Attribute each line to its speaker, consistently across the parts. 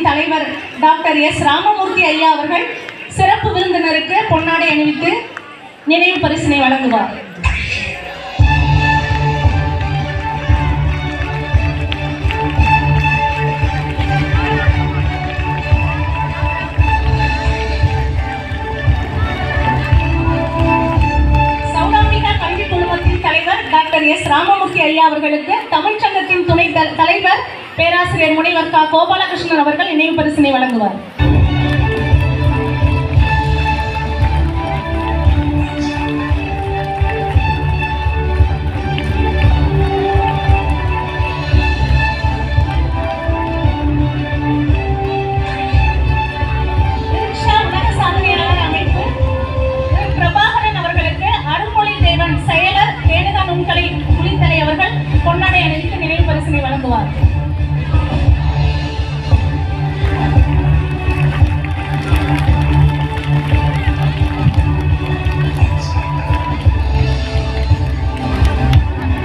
Speaker 1: குழுமத்தின் தலைவர் doctor S Ramamurthy ஐயா அவர்கள் சிறப்பு விருந்தினருக்கு பொன்னாடை அணிவித்து நினைவு பரிசினை வழங்குவார். டாக்டர் எஸ் ராமமூர்த்தி ஐயா அவர்களுக்கு தமிழ்ச்சங்கத்தின் துணை தலைவர் பேராசிரியர் முனைவர் கா கோபாலகிருஷ்ணன் அவர்கள் நினைவு பரிசினை வழங்குவார். புலித்தலை அவர்கள் பொன்னாடை அணிவித்து நினைவு பரிசினை வழங்குவார்.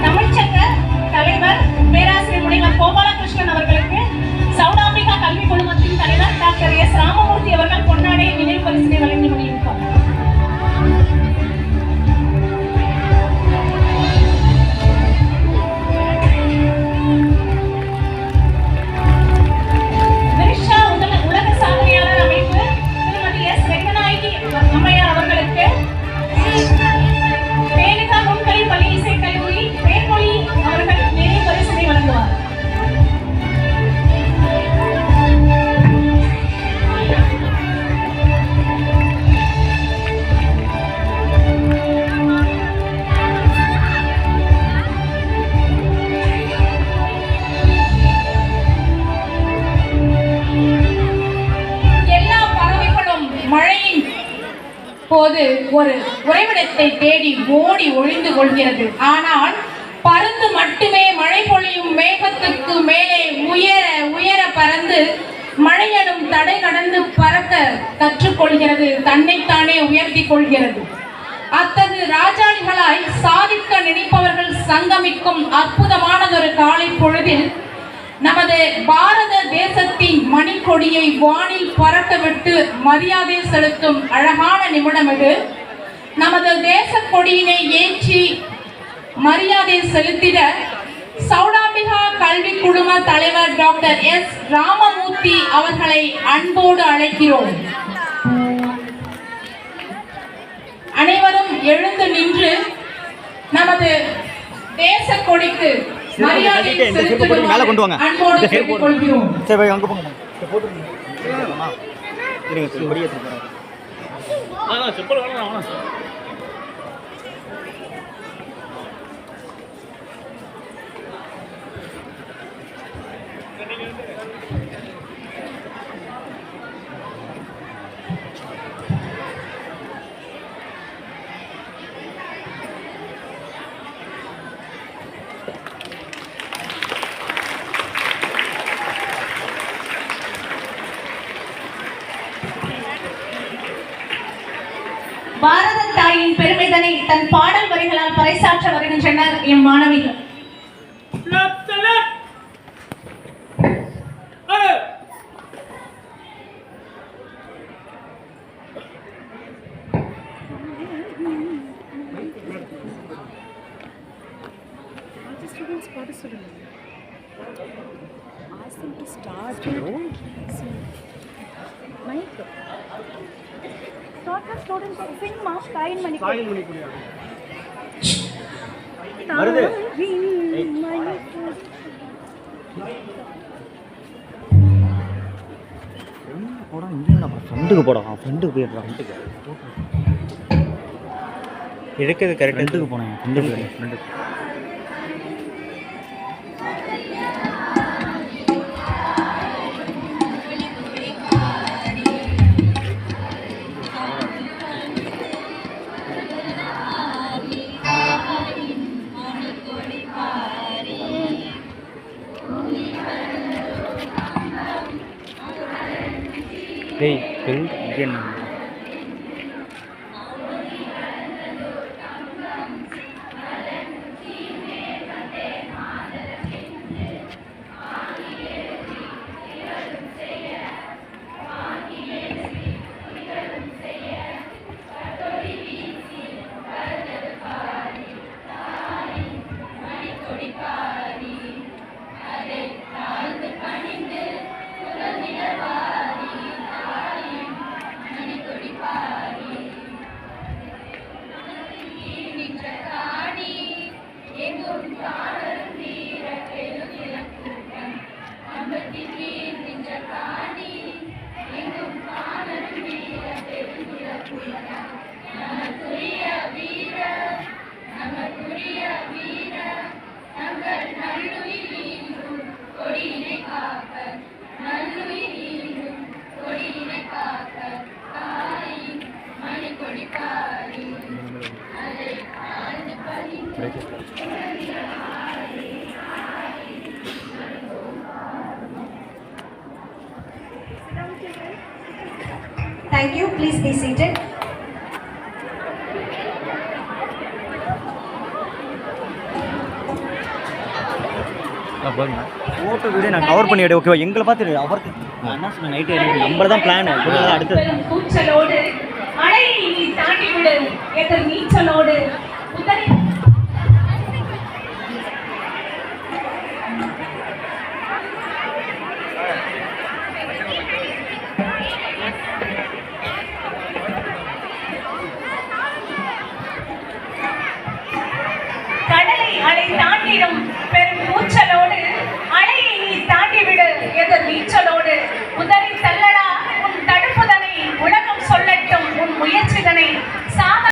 Speaker 1: தமிழ்ச்சங்க தலைவர் பேராசிரியர் முனைவர் கோபாலகிருஷ்ணன் அவர்களுக்கு சவுடாம்பிகா கல்வி குழுமத்தின் தலைவர் டாக்டர் எஸ் ராமமூர்த்தி அவர்கள் பொன்னாடை நினைவு பரிசினை வழங்கி முடிவிப்பார். போது ஒரு உறைவிடத்தை தேடி ஓடி ஒளிந்து கொள்கிறது. ஆனால் பருந்து மட்டுமே மழை பொழியும் மேகத்துக்கு மேலே உயர உயர பறந்து மழையடும் தடை கடந்து பறக்க கற்றுக்கொள்கிறது, தன்னைத்தானே உயர்த்தி கொள்கிறது. அத்தகு ராஜாளிகளாய் சாதிக்க நினைப்பவர்கள் சங்கமிக்கும் அற்புதமானதொரு காலை பொழுதில் நமது பாரத தேசத்தின் மணிக்கொடியை வானில் பறக்க விட்டு மரியாதை செலுத்தும் அழகான நிமிடம் இது. நமது தேச கொடியினை ஏற்றி மரியாதை செலுத்திட சவுடாம்பிகா கல்வி குழும தலைவர் டாக்டர் எஸ் ராமமூர்த்தி அவர்களை அன்போடு அழைக்கிறோம். அனைவரும் எழுந்து நின்று நமது தேச கொடிக்கு மரியாதை
Speaker 2: மேல கொண்டு வாங்க.
Speaker 1: அன்போடு கேட்டுக்கொள்கிறோம்.
Speaker 2: சரி போய் அங்க போங்க. போடுங்க. இருங்க சரி கொடி ஏத்து போறேன். செப்பல் வேணாம்.
Speaker 1: பாரத தாயின் பெருமிதனை தன் பாடல் வரிகளால் பறைசாற்ற வருகின்றனர் எம் மாணவிகள்.
Speaker 2: வருது போடா இங்க நம்ம ஃப்ரெண்டுக்கு போடா ஃப்ரெண்டுக்கு போயிடுறா ஃப்ரெண்டுக்கு இருக்குது கரெக்ட் ஃப்ரெண்டுக்கு போனேன் ஃப்ரெண்டுக்கு டேய் பெரிய Indian
Speaker 3: Thank you. Please be seated.
Speaker 2: Photo video நான் கவர் பண்ணி எடு ஓகேவா எங்களை பார்த்து அவருக்கு நான் என்ன சொன்னேன் நைட்டு நம்பர் தான் பிளான் அடுத்தது
Speaker 1: பெரும் கூச்சலோடு மழையை நீ தாண்டி விடு எதிர் நீச்சலோடு உதறி கடலை அலை தாண்டிடும் பெரும் கூச்ச